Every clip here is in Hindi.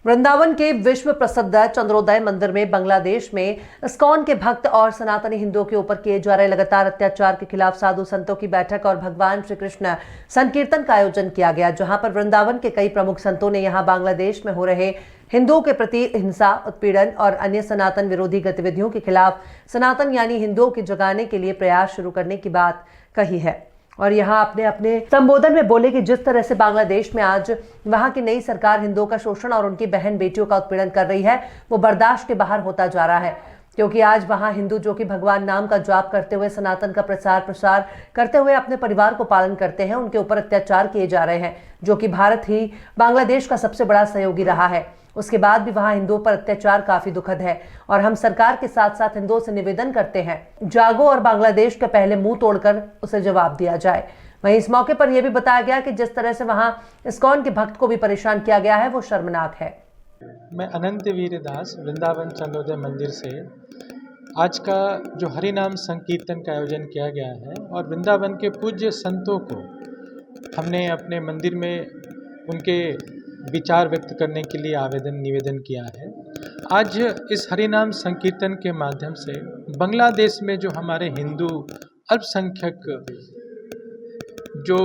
वृंदावन के विश्व प्रसिद्ध चंद्रोदय मंदिर में बांग्लादेश में इस्कॉन के भक्त और सनातनी हिंदुओं के ऊपर किए जा रहे लगातार अत्याचार के खिलाफ साधु संतों की बैठक और भगवान श्री कृष्ण संकीर्तन का आयोजन किया गया, जहां पर वृंदावन के कई प्रमुख संतों ने यहां बांग्लादेश में हो रहे हिंदुओं के प्रति हिंसा, उत्पीड़न और अन्य सनातन विरोधी गतिविधियों के खिलाफ सनातन यानी हिंदुओं की जगाने के लिए प्रयास शुरू करने की बात कही है। और यहाँ अपने अपने संबोधन में बोले कि जिस तरह से बांग्लादेश में आज वहां की नई सरकार हिंदुओं का शोषण और उनकी बहन बेटियों का उत्पीड़न कर रही है, वो बर्दाश्त के बाहर होता जा रहा है। क्योंकि आज वहां हिंदू जो कि भगवान नाम का जाप करते हुए सनातन का प्रसार करते हुए अपने परिवार को पालन करते हैं, उनके ऊपर अत्याचार किए जा रहे हैं, जो कि भारत ही बांग्लादेश का सबसे बड़ा सहयोगी रहा है। उसके बाद भी वहां हिंदुओं पर अत्याचार काफी दुखद है और हम सरकार के साथ साथ हिंदुओं से निवेदन करते हैं, जागो और बांग्लादेश के पहले मुंह तोड़कर उसे जवाब दिया जाए। वहीं इस मौके पर यह भी बताया गया कि जिस तरह से वहां इस्कॉन के भक्त को भी परेशान किया गया है वो शर्मनाक है। मैं अनंत वीर दास वृंदावन चंद्रोदय मंदिर से आज का जो हरिनाम संकीर्तन का आयोजन किया गया है और वृंदावन के पूज्य संतों को हमने अपने मंदिर में उनके विचार व्यक्त करने के लिए निवेदन किया है। आज इस हरिनाम संकीर्तन के माध्यम से बांग्लादेश में जो हमारे हिंदू अल्पसंख्यक जो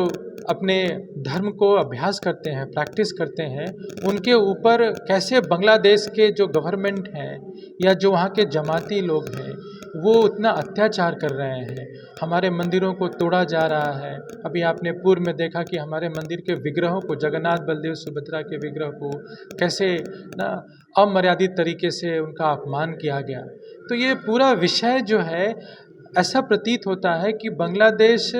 अपने धर्म को अभ्यास करते हैं, प्रैक्टिस करते हैं, उनके ऊपर कैसे बांग्लादेश के जो गवर्नमेंट हैं या जो वहाँ के जमाती लोग हैं वो उतना अत्याचार कर रहे हैं। हमारे मंदिरों को तोड़ा जा रहा है। अभी आपने पूर्व में देखा कि हमारे मंदिर के विग्रहों को, जगन्नाथ बलदेव सुभद्रा के विग्रह को कैसे ना अमर्यादित तरीके से उनका अपमान किया गया। तो ये पूरा विषय जो है ऐसा प्रतीत होता है कि बांग्लादेश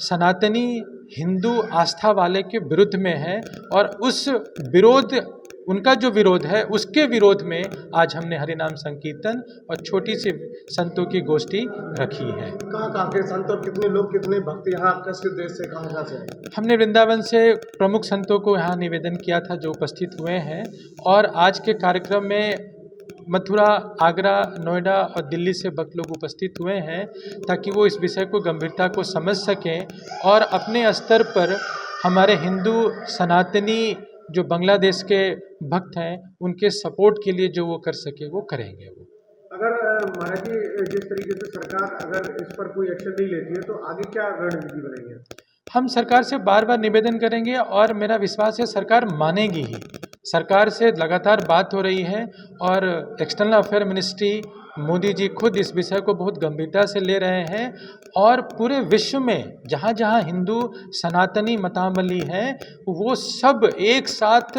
सनातनी हिंदू आस्था वाले के विरुद्ध में है और उस विरोध, उनका जो विरोध है उसके विरोध में आज हमने हरिनाम संकीर्तन और छोटी सी संतों की गोष्ठी रखी है। कहाँ के संत और कितने लोग, कितने भक्त यहाँ किस देश से, कहाँ से? हमने वृंदावन से प्रमुख संतों को यहाँ निवेदन किया था जो उपस्थित हुए हैं, और आज के कार्यक्रम में मथुरा, आगरा, नोएडा और दिल्ली से भक्त लोग उपस्थित हुए हैं ताकि वो इस विषय को गंभीरता को समझ सकें और अपने स्तर पर हमारे हिंदू सनातनी जो बांग्लादेश के भक्त हैं उनके सपोर्ट के लिए जो वो कर सके वो करेंगे। वो अगर महाराज जी जिस तरीके से सरकार अगर इस पर कोई एक्शन नहीं लेती है तो आगे क्या रणनीति बनेगी? हम सरकार से बार बार निवेदन करेंगे और मेरा विश्वास है सरकार मानेगी ही। सरकार से लगातार बात हो रही है और external affair ministry, Modi ji खुद इस विषय को बहुत गंभीरता से ले रहे हैं और पूरे विश्व में जहाँ जहाँ हिंदू सनातनी मतावली हैं वो सब एक साथ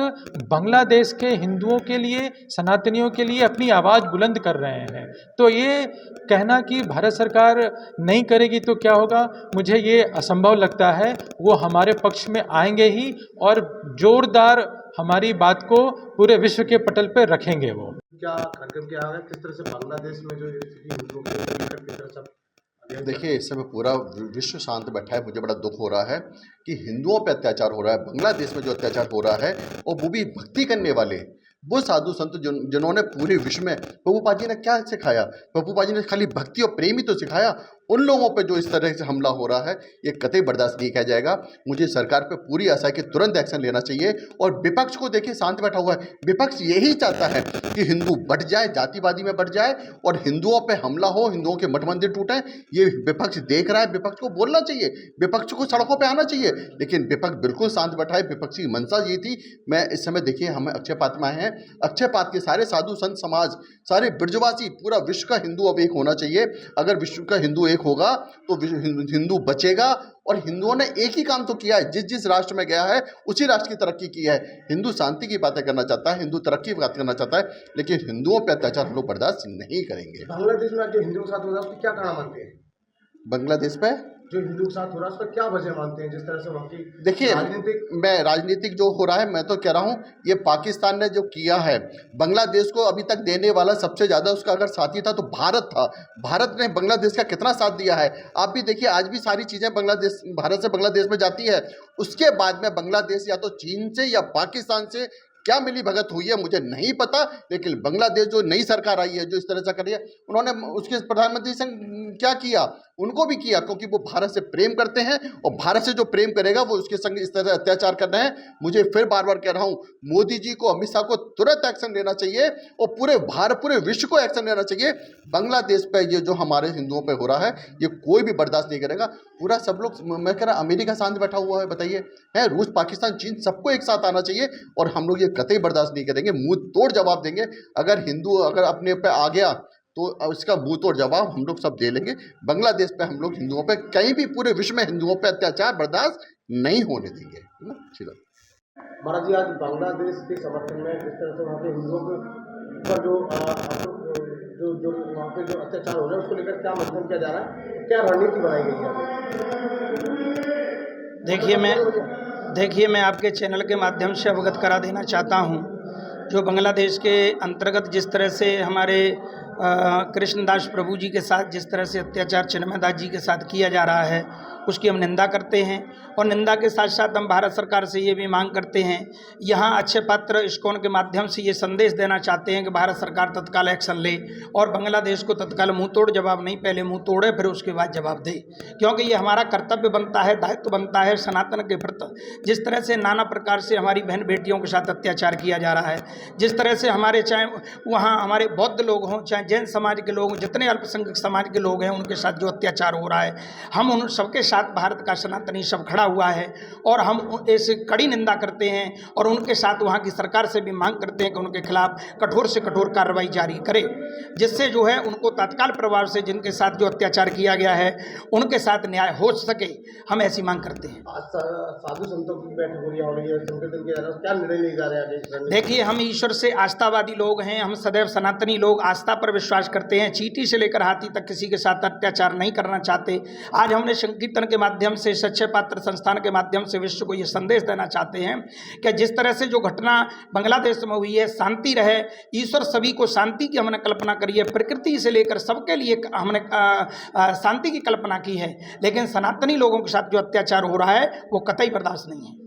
बांग्लादेश के हिंदुओं के लिए, सनातनियों के लिए अपनी आवाज़ बुलंद कर रहे हैं। तो ये कहना कि भारत सरकार नहीं करेगी तो क्या होगा, मुझे ये असंभव लगता है। वो हमारे पक्ष में आएंगे ही और जोरदार हमारी बात को पूरे विश्व के पटल पर रखेंगे। वो क्या कार्यक्रम किया है, किस तरह से बांग्लादेश में जो हिंदुओं को देखिए, इस समय पूरा विश्व शांत बैठा है। मुझे बड़ा दुख हो रहा है कि हिंदुओं पे अत्याचार हो रहा है। बांग्लादेश में जो अत्याचार हो रहा है और वो भी भक्ति करने वाले वो साधु संत जिन्होंने पूरे विश्व में, प्रभुपाद जी ने क्या सिखाया? प्रभुपाद जी ने खाली भक्ति और प्रेम ही तो सिखाया। उन लोगों पे जो इस तरह से हमला हो रहा है ये कतई बर्दाश्त नहीं किया जाएगा। मुझे सरकार पे पूरी आशा है कि तुरंत एक्शन लेना चाहिए। और विपक्ष को देखिए शांत बैठा हुआ है। विपक्ष यही चाहता है कि हिंदू बढ़ जाए, जातिवादी में बढ़ जाए और हिंदुओं पे हमला हो, हिंदुओं के मठ मंदिर टूटे। ये विपक्ष देख रहा है। विपक्ष को बोलना चाहिए, विपक्ष को सड़कों पर आना चाहिए, लेकिन विपक्ष बिल्कुल शांत बैठा है। विपक्ष की मंशा ये थी। मैं इस समय देखिए, हम अक्षय पात में आए हैं। अक्षय पात के सारे साधु संत समाज, सारे ब्रजवासी, पूरा विश्व का हिंदू अब एक होना चाहिए। अगर विश्व का हिंदू एक होगा तो हिंदू बचेगा। और हिंदुओं ने एक ही काम तो किया है, जिस राष्ट्र में गया है उसी राष्ट्र की तरक्की की है। हिंदू शांति की बातें करना चाहता है, हिंदू तरक्की की बात करना चाहता है, लेकिन हिंदुओं पर अत्याचार हम लोग बर्दाश्त नहीं करेंगे। बांग्लादेश में जो हिंदुओं के साथ हो रहा है उसकी क्या कारण मानते हैं? बांग्लादेश पे जो हिंदू के साथ हो रहा है उसका क्या वजह मानते हैं? जिस तरह से वहाँ की देखिए, राजनीतिक जो हो रहा है, मैं तो कह रहा हूँ ये पाकिस्तान ने जो किया है, बांग्लादेश को अभी तक देने वाला सबसे ज़्यादा उसका अगर साथी था तो भारत था। भारत ने बांग्लादेश का कितना साथ दिया है आप भी देखिए। आज भी सारी चीज़ें भारत से बांग्लादेश में जाती है। उसके बाद में बांग्लादेश या तो चीन से या पाकिस्तान से क्या मिली भगत हुई है मुझे नहीं पता, लेकिन बांग्लादेश जो नई सरकार आई है जो इस तरह से कर रही है, उन्होंने उसके प्रधानमंत्री से क्या किया, उनको भी किया, क्योंकि वो भारत से प्रेम करते हैं और भारत से जो प्रेम करेगा वो उसके संग इस तरह अत्याचार कर रहे हैं। मुझे फिर बार बार कह रहा हूँ, मोदी जी को, अमित शाह को तुरंत एक्शन लेना चाहिए और पूरे विश्व को एक्शन लेना चाहिए। बांग्लादेश पे ये जो हमारे हिंदुओं पे हो रहा है ये कोई भी बर्दाश्त नहीं करेगा। पूरा सब लोग, मैं कह रहा अमेरिका शांत बैठा हुआ है, बताइए, है रूस, पाकिस्तान, चीन, सबको एक साथ आना चाहिए और हम लोग ये कतई बर्दाश्त नहीं करेंगे, मुंह तोड़ जवाब देंगे। अगर हिंदू अगर अपने पे आ गया तो इसका मुंह तोड़ जवाब हम लोग सब दे लेंगे। बांग्लादेश पे हम लोग हिंदुओं पे, कहीं भी पूरे विश्व में हिंदुओं पे अत्याचार बर्दाश्त नहीं होने देंगे, है ना। चलो महाराज जी, आज बांग्लादेश के समर्थन में जिस तरह से वहाँ के हिंदुओं के ऊपर जो वहाँ पे जो अत्याचार हो रहा है उसको लेकर क्या मंथन किया जा रहा है, क्या रणनीति बनाई गई है? देखिए मैं आपके चैनल के माध्यम से अवगत करा देना चाहता हूँ, जो बांग्लादेश के अंतर्गत जिस तरह से हमारे कृष्णदास प्रभु जी के साथ जिस तरह से अत्याचार चिन्मयदास जी के साथ किया जा रहा है उसकी हम निंदा करते हैं और निंदा के साथ साथ हम भारत सरकार से ये भी मांग करते हैं, यहाँ अच्छे पात्र इस्कॉन के माध्यम से ये संदेश देना चाहते हैं कि भारत सरकार तत्काल एक्शन ले और बांग्लादेश को तत्काल मुंह तोड़ जवाब नहीं, पहले मुंह तोड़े फिर उसके बाद जवाब दे, क्योंकि ये हमारा कर्तव्य बनता है, दायित्व बनता है सनातन के प्रति। जिस तरह से नाना प्रकार से हमारी बहन बेटियों के साथ अत्याचार किया जा रहा है, जिस तरह से हमारे चाहे वहाँ हमारे बौद्ध लोग हों, चाहे जैन समाज के लोग, जितने अल्पसंख्यक समाज के लोग हैं उनके साथ जो अत्याचार हो रहा है, हम उन सबके साथ भारत का सनातनी सब खड़ा हुआ है और हम ऐसे कड़ी निंदा करते हैं और उनके साथ वहाँ की सरकार से भी मांग करते हैं कि उनके खिलाफ कठोर से कठोर कार्रवाई जारी करे, जिससे जो है उनको तत्काल प्रभाव से जिनके साथ जो अत्याचार किया गया है उनके साथ न्याय हो सके, हम ऐसी मांग करते हैं। साधु संतों की बैठक हो रही है, संकीर्तन किया जा रहा है, क्या निर्णय लिया जा रहा है? देखिए, हम ईश्वर से आस्थावादी लोग हैं, हम सदैव सनातनी लोग आस्था पर विश्वास करते हैं, चींटी से लेकर हाथी तक किसी के साथ अत्याचार नहीं करना चाहते। आज हमने संकीर्तन के माध्यम से, सच्चे पात्र संस्थान के माध्यम से विश्व को ये संदेश देना चाहते हैं कि जिस तरह से जो घटना बांग्लादेश में हुई है, शांति रहे, ईश्वर सभी को शांति की हमने कल्पना करी है, प्रकृति से लेकर सबके लिए हमने शांति की कल्पना की है, लेकिन सनातनी लोगों के साथ जो अत्याचार हो रहा है वो कतई बर्दाश्त नहीं है।